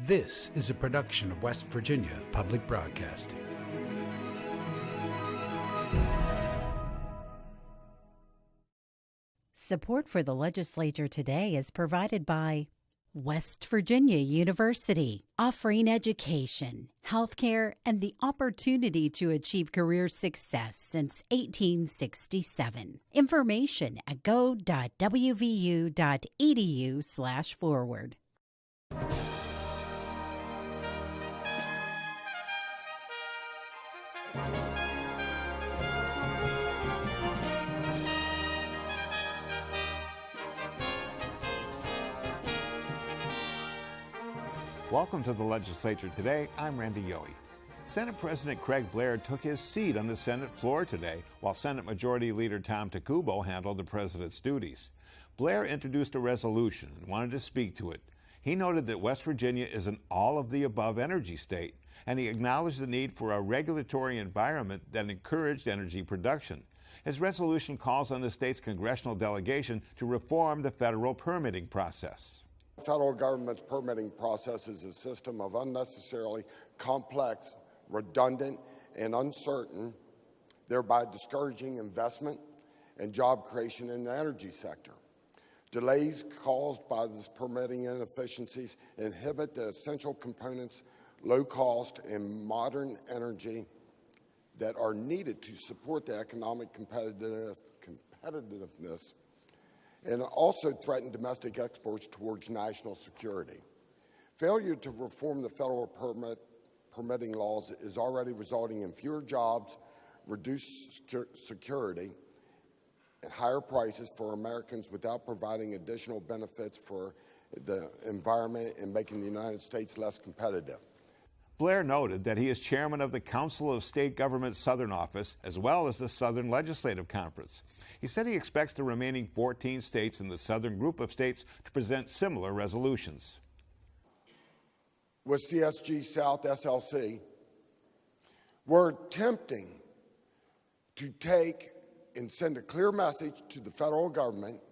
This is a production of West Virginia Public Broadcasting. Support for the Legislature Today is provided by West Virginia University, offering education, healthcare, and the opportunity to achieve career success since 1867. Information at go.wvu.edu/forward. Welcome to the Legislature Today. I'm Randy Yohe. Senate President Craig Blair took his seat on the Senate floor today, while Senate Majority Leader Tom Takubo handled the president's duties. Blair introduced a resolution and wanted to speak to it. He noted that West Virginia is an all-of-the-above energy state, and he acknowledged the need for a regulatory environment that encouraged energy production. His resolution calls on the state's congressional delegation to reform the federal permitting process. The federal government's permitting process is a system of unnecessarily complex, redundant, and uncertain, thereby discouraging investment and job creation in the energy sector. Delays caused by this permitting inefficiencies inhibit the essential components, low cost, and modern energy that are needed to support the economic competitiveness and also threaten domestic exports towards national security. Failure to reform the federal permitting laws is already resulting in fewer jobs, reduced security, and higher prices for Americans without providing additional benefits for the environment and making the United States less competitive. Blair noted that he is chairman of the Council of State Governments Southern Office, as well as the Southern Legislative Conference. He said he expects the remaining 14 states in the Southern group of states to present similar resolutions. With CSG South SLC, we're attempting to take and send a clear message to the federal government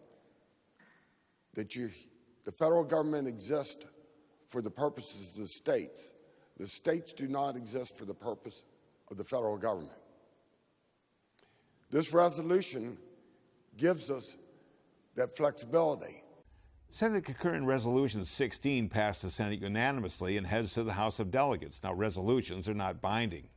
that the federal government exists for the purposes of the states. The states do not exist for the purpose of the federal government. This resolution gives us that flexibility. Senate Concurrent Resolution 16 passed the Senate unanimously and heads to the House of Delegates. Now, resolutions are not binding.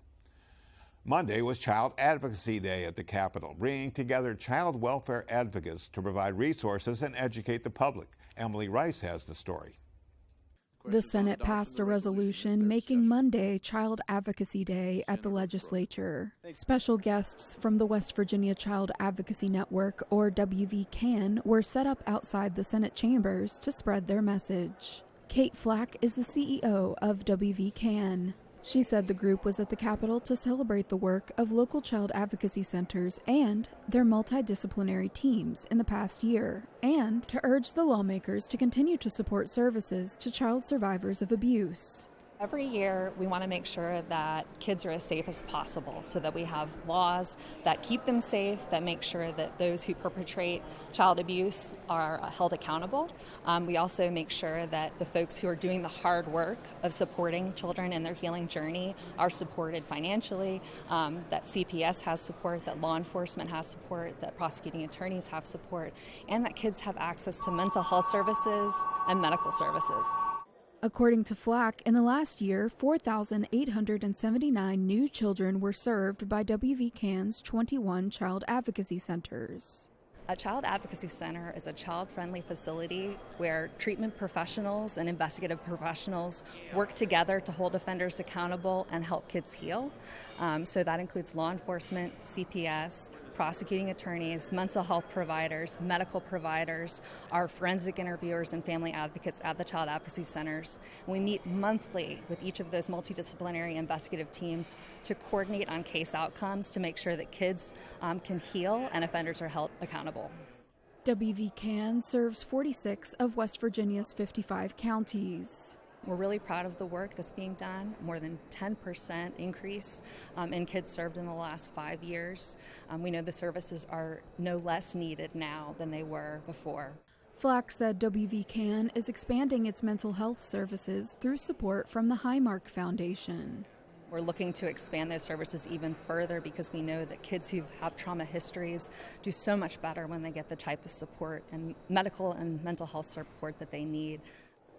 Monday was Child Advocacy Day at the Capitol, bringing together child welfare advocates to provide resources and educate the public. Emily Rice has the story. The Senate passed a resolution making Monday Child Advocacy Day at the legislature. Special guests from the West Virginia Child Advocacy Network, or WVCAN, were set up outside the Senate chambers to spread their message. Kate Flack is the CEO of WVCAN. She said the group was at the Capitol to celebrate the work of local child advocacy centers and their multidisciplinary teams in the past year, and to urge the lawmakers to continue to support services to child survivors of abuse. Every year, we want to make sure that kids are as safe as possible so that we have laws that keep them safe, that make sure that those who perpetrate child abuse are held accountable. We also make sure that the folks who are doing the hard work of supporting children in their healing journey are supported financially, that CPS has support, that law enforcement has support, that prosecuting attorneys have support, and that kids have access to mental health services and medical services. According to Flack, in the last year, 4,879 new children were served by WVCAN's 21 child advocacy centers. A child advocacy center is a child-friendly facility where treatment professionals and investigative professionals work together to hold offenders accountable and help kids heal. So that includes law enforcement, CPS, prosecuting attorneys, mental health providers, medical providers, our forensic interviewers and family advocates at the child advocacy centers. We meet monthly with each of those multidisciplinary investigative teams to coordinate on case outcomes to make sure that kids can heal and offenders are held accountable. WVCAN serves 46 of West Virginia's 55 counties. We're really proud of the work that's being done, more than 10% increase in kids served in the last 5 years. We know the services are no less needed now than they were before. Flack said WVCAN is expanding its mental health services through support from the Highmark Foundation. We're looking to expand those services even further because we know that kids who have trauma histories do so much better when they get the type of support and medical and mental health support that they need.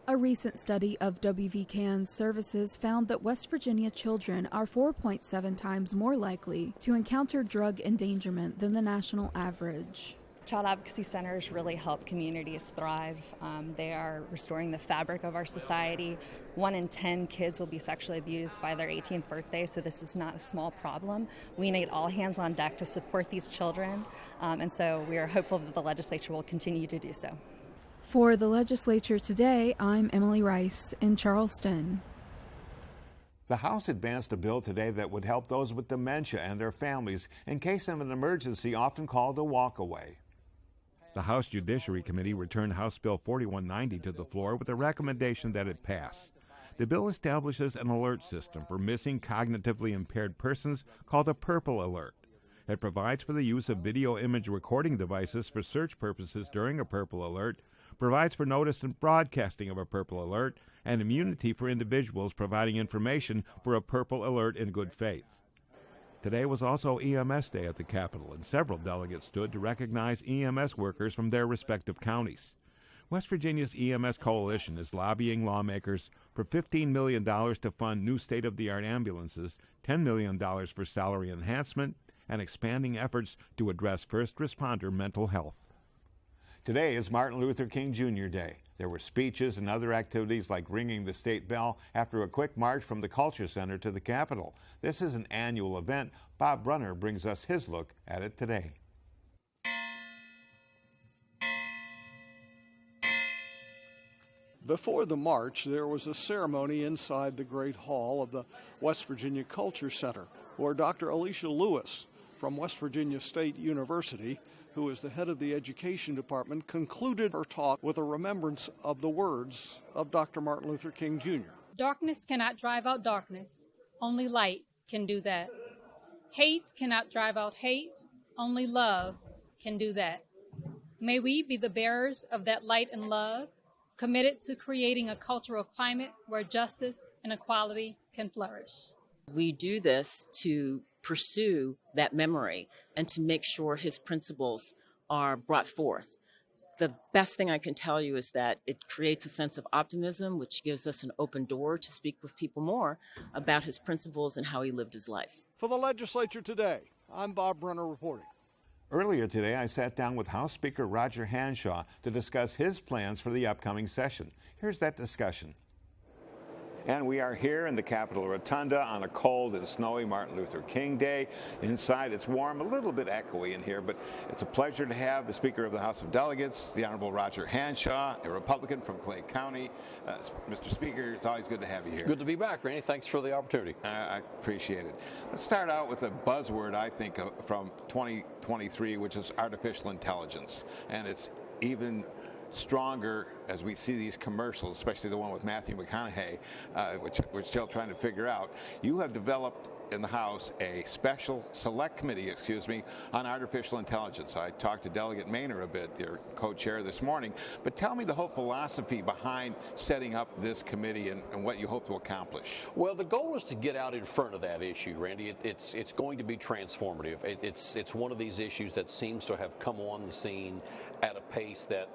A recent study of WVCAN's services found that West Virginia children are 4.7 times more likely to encounter drug endangerment than the national average. Child advocacy centers really help communities thrive. They are restoring the fabric of our society. 1 in 10 kids will be sexually abused by their 18th birthday, so this is not a small problem. We need all hands on deck to support these children, and so we are hopeful that the legislature will continue to do so. For the Legislature Today, I'm Emily Rice in Charleston. The House advanced a bill today that would help those with dementia and their families in case of an emergency, often called a walkaway. The House Judiciary Committee returned House Bill 4190 to the floor with a recommendation that it pass. The bill establishes an alert system for missing cognitively impaired persons called a Purple Alert. It provides for the use of video image recording devices for search purposes during a Purple Alert, provides for notice and broadcasting of a Purple Alert, and immunity for individuals providing information for a Purple Alert in good faith. Today was also EMS Day at the Capitol, and several delegates stood to recognize EMS workers from their respective counties. West Virginia's EMS Coalition is lobbying lawmakers for $15 million to fund new state-of-the-art ambulances, $10 million for salary enhancement, and expanding efforts to address first responder mental health. Today is Martin Luther King Jr. Day. There were speeches and other activities like ringing the state bell after a quick march from the Culture Center to the Capitol. This is an annual event. Bob Brunner brings us his look at it today. Before the march, there was a ceremony inside the Great Hall of the West Virginia Culture Center, where Dr. Alicia Lewis from West Virginia State University, who is the head of the Education Department, concluded her talk with a remembrance of the words of Dr. Martin Luther King Jr. Darkness cannot drive out darkness. Only light can do that. Hate cannot drive out hate. Only love can do that. May we be the bearers of that light and love, committed to creating a cultural climate where justice and equality can flourish. We do this to pursue that memory and to make sure his principles are brought forth. The best thing I can tell you is that it creates a sense of optimism, which gives us an open door to speak with people more about his principles and how he lived his life. For the Legislature Today, I'm Bob Brunner reporting. Earlier today, I sat down with House Speaker Roger Hanshaw to discuss his plans for the upcoming session. Here's that discussion. And we are here in the Capitol Rotunda on a cold and snowy Martin Luther King Day. Inside it's warm, a little bit echoey in here, but it's a pleasure to have the Speaker of the House of Delegates, the Honorable Roger Hanshaw, a Republican from Clay County. Mr. Speaker, it's always good to have you here. Good to be back, Randy. Thanks for the opportunity. I appreciate it. Let's start out with a buzzword, I think, from 2023, which is artificial intelligence. And it's even stronger as we see these commercials, especially the one with Matthew McConaughey, which we're still trying to figure out. You have developed in the House a special select committee, on artificial intelligence. I talked to Delegate Maynor a bit, your co-chair, this morning, but tell me the whole philosophy behind setting up this committee and what you hope to accomplish. Well, the goal is to get out in front of that issue, Randy. It's going to be transformative. It's one of these issues that seems to have come on the scene at a pace that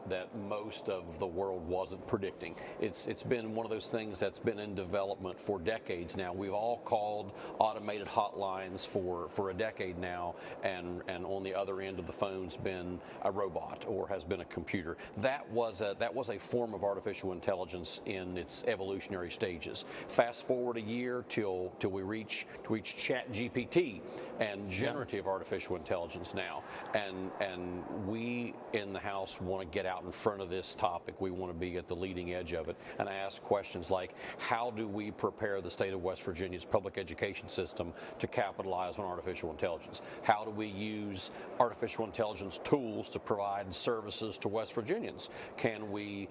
most of the world wasn't predicting. It's been one of those things that's been in development for decades now. We've all called automated hotlines for a decade now, and on the other end of the phone's been a robot or has been a computer. That was a form of artificial intelligence in its evolutionary stages. Fast forward a year till we reach ChatGPT and generative artificial intelligence now, and we in the House want to get out in front of this topic. we want to be at the leading edge of it and ask questions like, how do we prepare the state of West Virginia's public education system to capitalize on artificial intelligence? How do we use artificial intelligence tools to provide services to West Virginians? Can we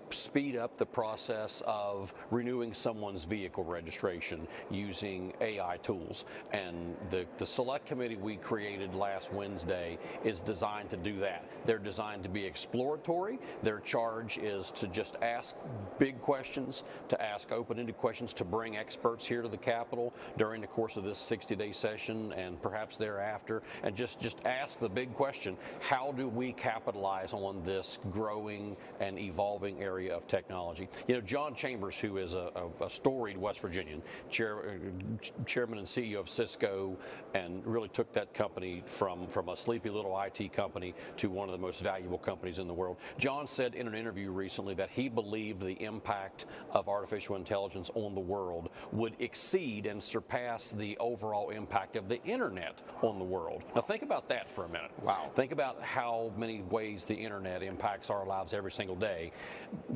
speed up the process of renewing someone's vehicle registration using AI tools? And the select committee we created last Wednesday is designed to do that. They're designed to be exploratory. Their charge is to just ask big questions, to ask open-ended questions, to bring experts here to the Capitol during the course of this 60-day session and perhaps thereafter, and just ask the big question: how do we capitalize on this growing and evolving area of technology? You know, John Chambers, who is a storied West Virginian, chairman and CEO of Cisco, and really took that company from a sleepy little IT company to one of the most valuable companies in the world. John said in an interview recently that he believed the impact of artificial intelligence on the world would exceed and surpass the overall impact of the internet on the world. Now think about that for a minute. Wow. Think about how many ways the internet impacts our lives every single day.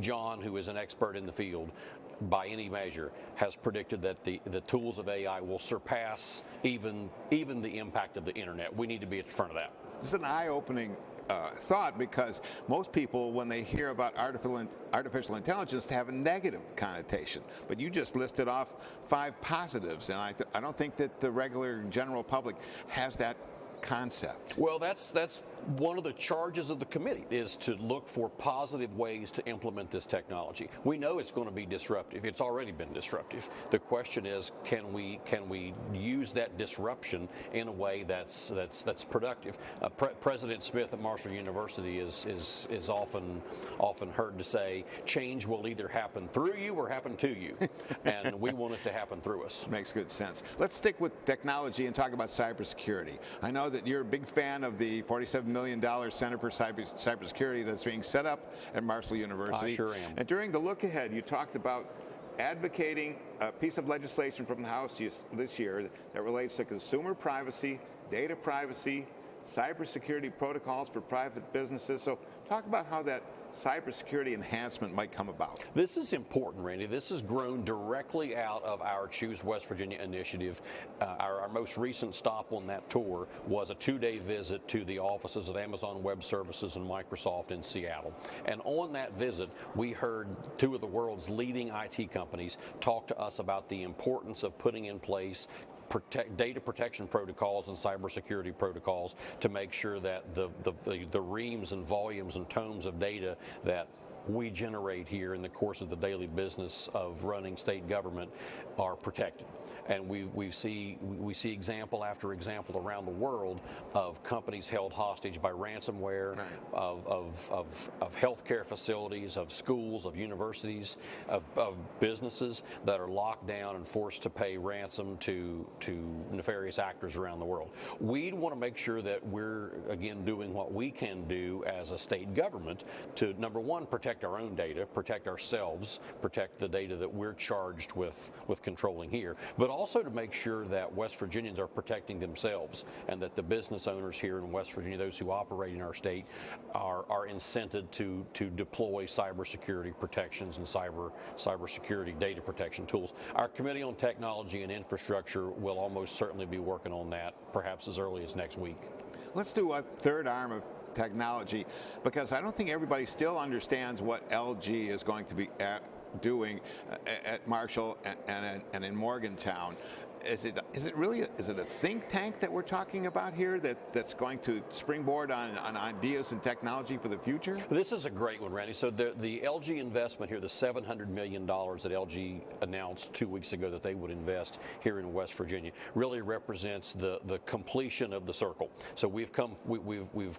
John, who is an expert in the field, by any measure, has predicted that the tools of AI will surpass even the impact of the internet. We need to be at the front of that. This is an eye-opening thought, because most people, when they hear about artificial intelligence, have a negative connotation. But you just listed off 5 positives, and I don't think that the regular general public has that concept. Well, that's one of the charges of the committee, is to look for positive ways to implement this technology. We know it's going to be disruptive. It's already been disruptive. The question is, can we use that disruption in a way that's productive? President Smith at Marshall University is often heard to say, change will either happen through you or happen to you, and we want it to happen through us. Makes good sense. Let's stick with technology and talk about cybersecurity. I know that you're a big fan of the $47 million Center for Cybersecurity that's being set up at Marshall University. I sure am. And during the look ahead, you talked about advocating a piece of legislation from the House this year that relates to consumer privacy, data privacy, cybersecurity protocols for private businesses. So talk about how that cybersecurity enhancement might come about. This is important, Randy. This has grown directly out of our Choose West Virginia initiative. Our most recent stop on that tour was a 2-day visit to the offices of Amazon Web Services and Microsoft in Seattle. And on that visit, we heard 2 of the world's leading IT companies talk to us about the importance of putting in place data protection protocols and cybersecurity protocols to make sure that the reams and volumes and tomes of data that we generate here in the course of the daily business of running state government are protected. And we see example after example around the world of companies held hostage by ransomware, right, of healthcare facilities, of schools, of universities, of businesses that are locked down and forced to pay ransom to nefarious actors around the world. We want to make sure that we're, again, doing what we can do as a state government to, number one, protect our own data, protect ourselves, protect the data that we're charged with controlling here, but also to make sure that West Virginians are protecting themselves, and that the business owners here in West Virginia, those who operate in our state, are incented to deploy cybersecurity protections and cybersecurity data protection tools. Our Committee on Technology and Infrastructure will almost certainly be working on that, perhaps as early as next week. Let's do a third arm of technology, because I don't think everybody still understands what LG is going to be doing at Marshall and in Morgantown. Is it a think tank that we're talking about here that's going to springboard on ideas and technology for the future? This is a great one, Randy. So the LG investment here, the $700 million that LG announced 2 weeks ago that they would invest here in West Virginia, really represents the completion of the circle. So we've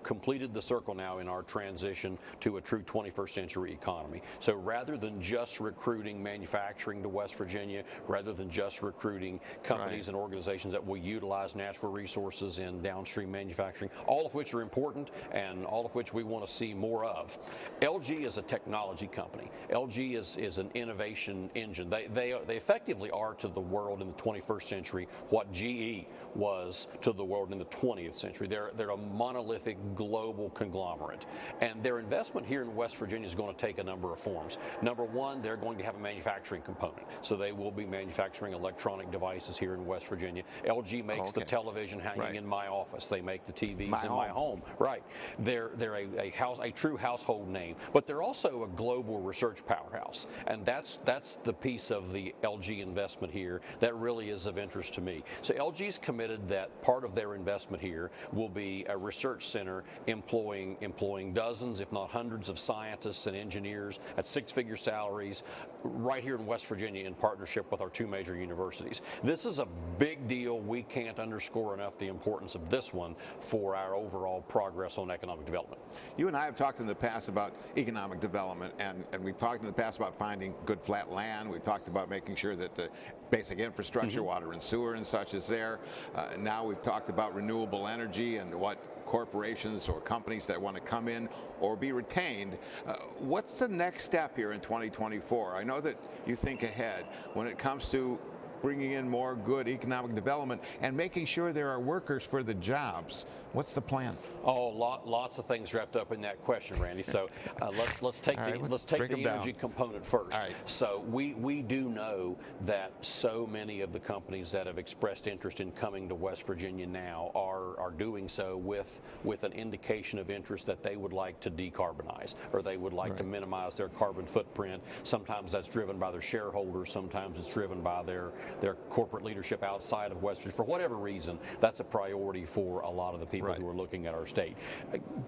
completed the circle now in our transition to a true 21st century economy. So rather than just recruiting manufacturing to West Virginia, rather than just recruiting companies companies and organizations that will utilize natural resources in downstream manufacturing, all of which are important and all of which we want to see more of. LG is a technology company. LG is an innovation engine. They effectively are to the world in the 21st century what GE was to the world in the 20th century. They're a monolithic global conglomerate, and their investment here in West Virginia is going to take a number of forms. Number one, they're going to have a manufacturing component, so they will be manufacturing electronic devices here in West Virginia. LG makes the television hanging in my office. They make the TVs in my home. Right. They're a true household name, but they're also a global research powerhouse, and that's the piece of the LG investment here that really is of interest to me. So LG's committed that part of their investment here will be a research center employing dozens, if not hundreds, of scientists and engineers at six-figure salaries right here in West Virginia in partnership with our two major universities. This is a big deal. We can't underscore enough the importance of this one for our overall progress on economic development. You and I have talked in the past about economic development, and we've talked in the past about finding good flat land. We've talked about making sure that the basic infrastructure, water and sewer and such is there. Now we've talked about renewable energy and what corporations or companies that want to come in or be retained. What's the next step here in 2024? I know that you think ahead when it comes to bringing in more good economic development and making sure there are workers for the jobs. What's the plan? Oh, lots of things wrapped up in that question, Randy. So let's take the energy component first. All right. So we do know that so many of the companies that have expressed interest in coming to West Virginia now are doing so with an indication of interest that they would like to decarbonize, or they would like to minimize their carbon footprint. Sometimes that's driven by their shareholders. Sometimes it's driven by their corporate leadership outside of West Virginia. For whatever reason, that's a priority for a lot of the people who are looking at our state.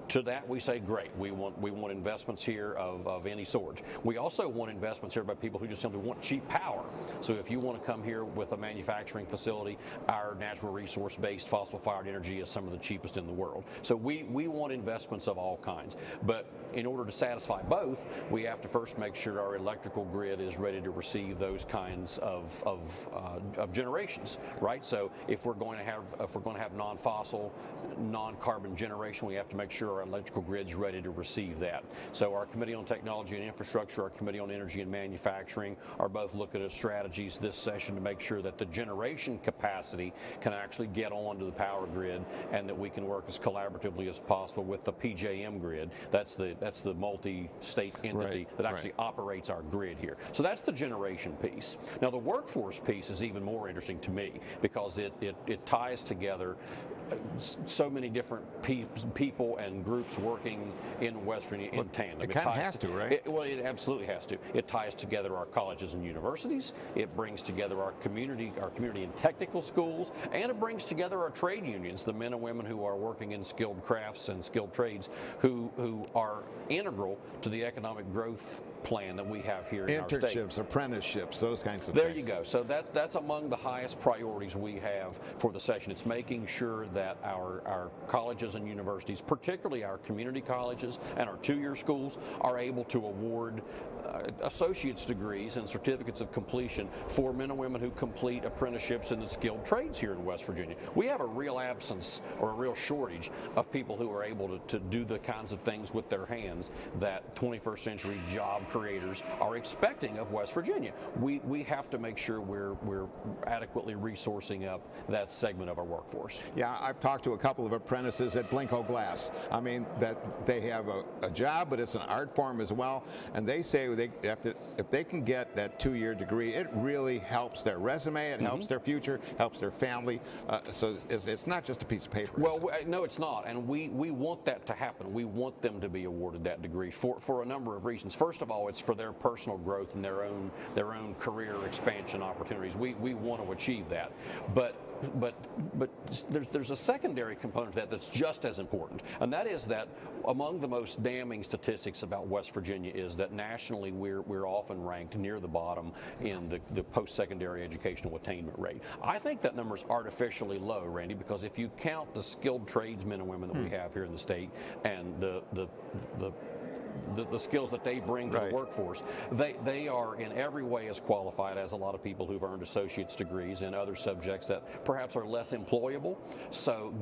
To that we say, great. We want investments here of any sort. We also want investments here by people who just simply want cheap power. So if you want to come here with a manufacturing facility, our natural resource-based fossil-fired energy is some of the cheapest in the world. So we want investments of all kinds. But in order to satisfy both, we have to first make sure our electrical grid is ready to receive those kinds of generations, right? So if we're going to have non-fossil, non-carbon generation, we have to make sure our electrical grid's ready to receive that. So our Committee on Technology and Infrastructure, our Committee on Energy and Manufacturing are both looking at strategies this session to make sure that the generation capacity can actually get onto the power grid and that we can work as collaboratively as possible with the PJM grid. That's the multi-state entity that actually operates our grid here. So that's the generation piece. Now the workforce piece is even more interesting to me because it ties together so many different people and groups working in West Virginia in tandem. It kind of has to, right? It absolutely has to. It ties together our colleges and universities. It brings together our community and technical schools, and it brings together our trade unions, the men and women who are working in skilled crafts and skilled trades, who are integral to the economic growth plan that we have here in our state. Internships, apprenticeships, those kinds of things. There you go. So that's among the highest priorities we have for the session. It's making sure that our colleges and universities, particularly our community colleges and our two-year schools, are able to award associate's degrees and certificates of completion for men and women who complete apprenticeships in the skilled trades here in West Virginia. We have a real absence or a real shortage of people who are able to do the kinds of things with their hands that 21st century job creators are expecting of West Virginia. We have to make sure we're adequately resourcing up that segment of our workforce. Yeah, I've talked to a couple of apprentices at Blinko Glass. I mean, that they have a job, but it's an art form as well, and they say if they can get that two-year degree, it really helps their resume, it helps their future, helps their family. So it's not just a piece of paper. Well, no, it's not, and we want that to happen. We want them to be awarded that degree for a number of reasons. First of all, it's for their personal growth and their own career expansion opportunities. We want to achieve that, but there's a secondary component to that that's just as important, and that is that among the most damning statistics about West Virginia is that nationally we're often ranked near the bottom in the post-secondary educational attainment rate. I think that number's artificially low, Randy, because if you count the skilled tradesmen and women that we have here in the state and the the skills that they bring to the workforce. They are in every way as qualified as a lot of people who've earned associate's degrees in other subjects that perhaps are less employable. So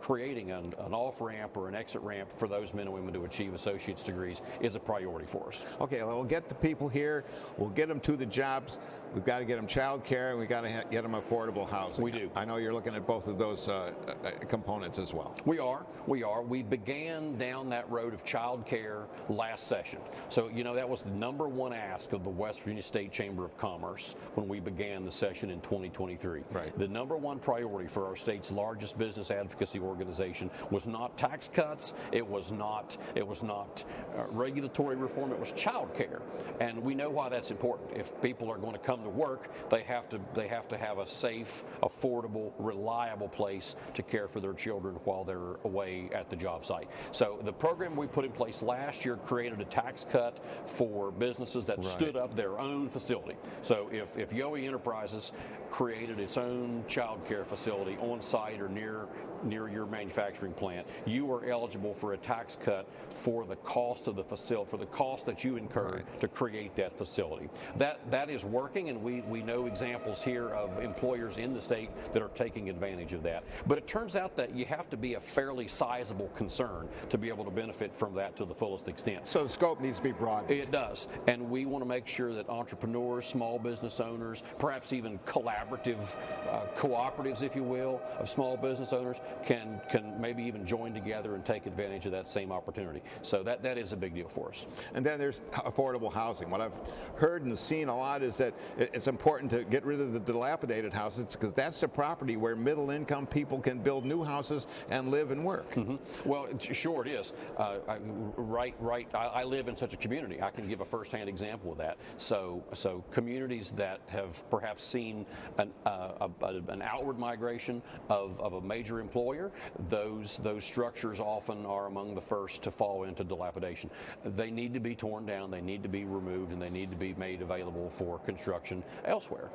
creating an off-ramp or an exit ramp for those men and women to achieve associate's degrees is a priority for us. Okay, well, we'll get the people here. We'll get them to the jobs. We've got to get them child care, and we've got to get them affordable housing. We do. I know you're looking at both of those components as well. We are. We began down that road of child care last session. So, that was the number one ask of the West Virginia State Chamber of Commerce when we began the session in 2023. Right. The number one priority for our state's largest business advocacy organization was not tax cuts. It was not regulatory reform. It was child care. And we know why that's important. If people are going to come to work, they have to have a safe, affordable, reliable place to care for their children while they're away at the job site. So the program we put in place last year created a tax cut for businesses that stood up their own facility. So if Yowie Enterprises created its own child care facility on site or near your manufacturing plant, you are eligible for a tax cut for the cost of the facility, for the cost that you incurred to create that facility. That is working, and we know examples here of employers in the state that are taking advantage of that. But it turns out that you have to be a fairly sizable concern to be able to benefit from that to the fullest extent. So the scope needs to be broad. It does, and we want to make sure that entrepreneurs, small business owners, perhaps even collaborative cooperatives, if you will, of small business owners can maybe even join together and take advantage of that same opportunity. So that is a big deal for us. And then there's affordable housing. What I've heard and seen a lot is that it's important to get rid of the dilapidated houses because that's the property where middle-income people can build new houses and live and work. Mm-hmm. Well, sure it is. I live in such a community. I can give a first-hand example of that. So communities that have perhaps seen an outward migration of a major employer, those structures often are among the first to fall into dilapidation. They need to be torn down, they need to be removed, and they need to be made available for construction elsewhere.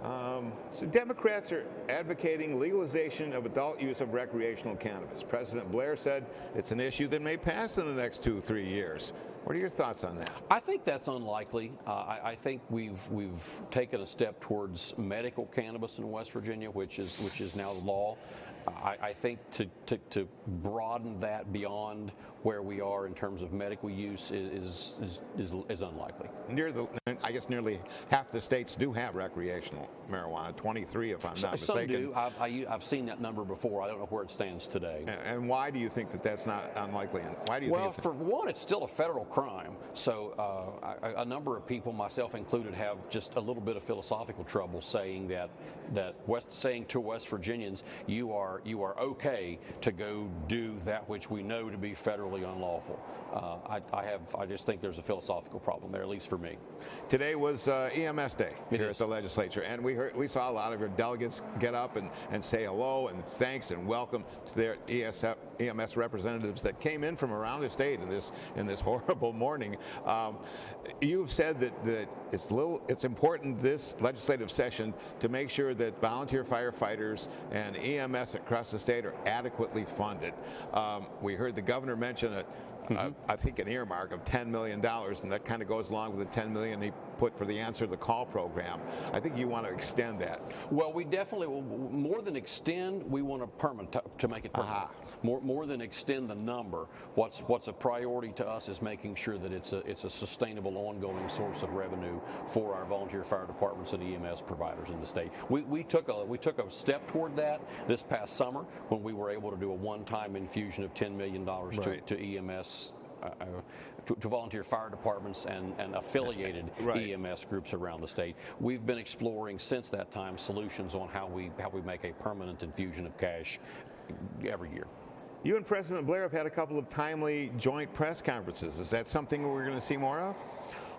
So Democrats are advocating legalization of adult use of recreational cannabis. President Blair said it's an issue that may pass in the next 2-3 years. What are your thoughts on that? I think that's unlikely. I think we've taken a step towards medical cannabis in West Virginia, which is now the law. I think to broaden that beyond where we are in terms of medical use is unlikely. I guess nearly half the states do have recreational marijuana, 23 if I'm not mistaken. Some do. I've seen that number before. I don't know where it stands today. And why do you think that that's not unlikely? And why do you think for one, it's still a federal crime. So a number of people, myself included, have just a little bit of philosophical trouble saying saying to West Virginians, you are okay to go do that which we know to be federally unlawful. I just think there's a philosophical problem there, at least for me. Today was EMS Day here at the legislature, and we saw a lot of your delegates get up and say hello and thanks and welcome to their EMS representatives that came in from around the state in this horrible morning. You've said that it's important this legislative session to make sure that volunteer firefighters and EMS across the state are adequately funded. We heard the governor mention I think an earmark of $10 million, and that kind of goes along with the $10 million he put for the Answer the Call program. I think you want to extend that. Well, we definitely will. More than extend, we want to make it permanent. More than extend the number. What's a priority to us is making sure that it's a sustainable, ongoing source of revenue for our volunteer fire departments and EMS providers in the state. We took a step toward that this past summer when we were able to do a one-time infusion of $10 million to EMS. To volunteer fire departments and affiliated EMS groups around the state. We've been exploring since that time solutions on how we make a permanent infusion of cash every year. You and President Blair have had a couple of timely joint press conferences. Is that something we're going to see more of?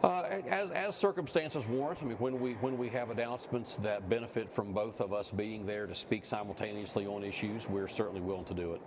As circumstances warrant. I mean, when we have announcements that benefit from both of us being there to speak simultaneously on issues, we're certainly willing to do it.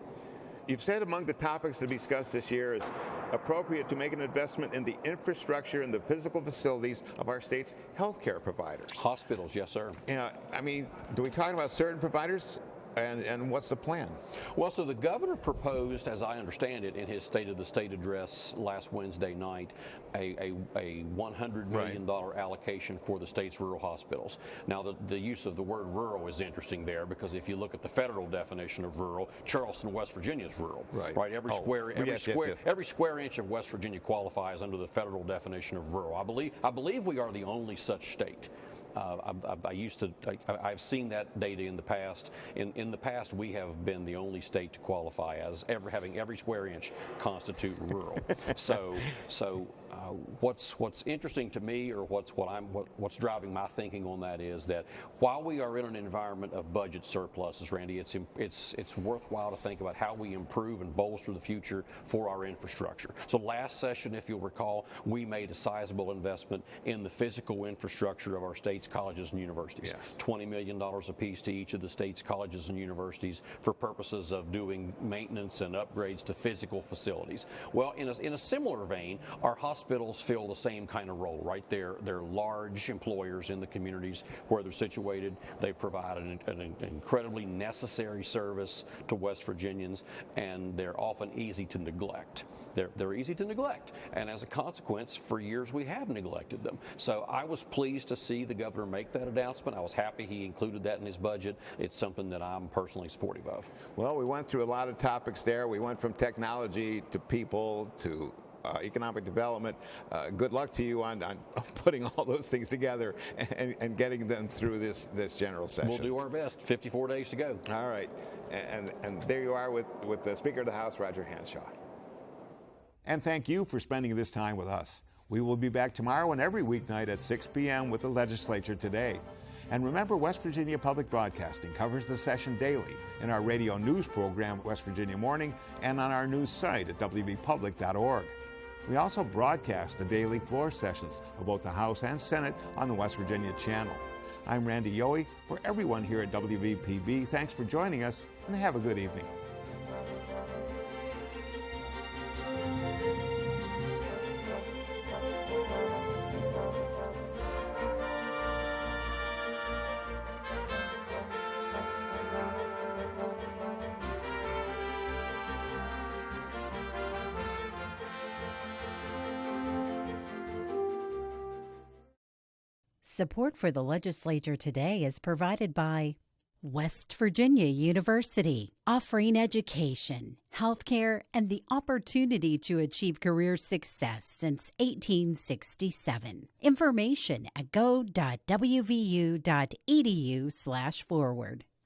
You've said among the topics to be discussed this year is appropriate to make an investment in the infrastructure and the physical facilities of our state's healthcare providers. Hospitals, yes, sir. I mean, do we talk about certain providers And what's the plan? Well, so the governor proposed, as I understand it, in his State of the State address last Wednesday night, a $100 million allocation for the state's rural hospitals. Now, the use of the word rural is interesting there, because if you look at the federal definition of rural, Charleston, West Virginia is rural. Right. Every square inch of West Virginia qualifies under the federal definition of rural. I believe we are the only such state. I've seen that data in the past. In the past, we have been the only state to qualify as having every square inch constitute rural. What's interesting to me, or what's driving my thinking on that, is that while we are in an environment of budget surpluses, Randy, it's worthwhile to think about how we improve and bolster the future for our infrastructure. So last session, if you'll recall, we made a sizable investment in the physical infrastructure of our state's colleges and universities. Yes. $20 million apiece to each of the state's colleges and universities for purposes of doing maintenance and upgrades to physical facilities. Well, in a similar vein, our hospitals fill the same kind of role, right? They're large employers in the communities where they're situated. They provide an incredibly necessary service to West Virginians, and they're often easy to neglect. They're easy to neglect, and as a consequence, for years we have neglected them. So I was pleased to see the governor make that announcement. I was happy he included that in his budget. It's something that I'm personally supportive of. Well, we went through a lot of topics there. We went from technology to people to economic development. Good luck to you on putting all those things together and getting them through this general session. We'll do our best. 54 days to go. All right. And there you are with the Speaker of the House, Roger Hanshaw. And thank you for spending this time with us. We will be back tomorrow and every weeknight at 6 p.m. with the Legislature Today. And remember, West Virginia Public Broadcasting covers the session daily in our radio news program, West Virginia Morning, and on our news site at wvpublic.org. We also broadcast the daily floor sessions of both the House and Senate on the West Virginia Channel. I'm Randy Yohe. For everyone here at WVPB, thanks for joining us, and have a good evening. Support for the Legislature Today is provided by West Virginia University, offering education, healthcare, and the opportunity to achieve career success since 1867. Information at go.wvu.edu/forward.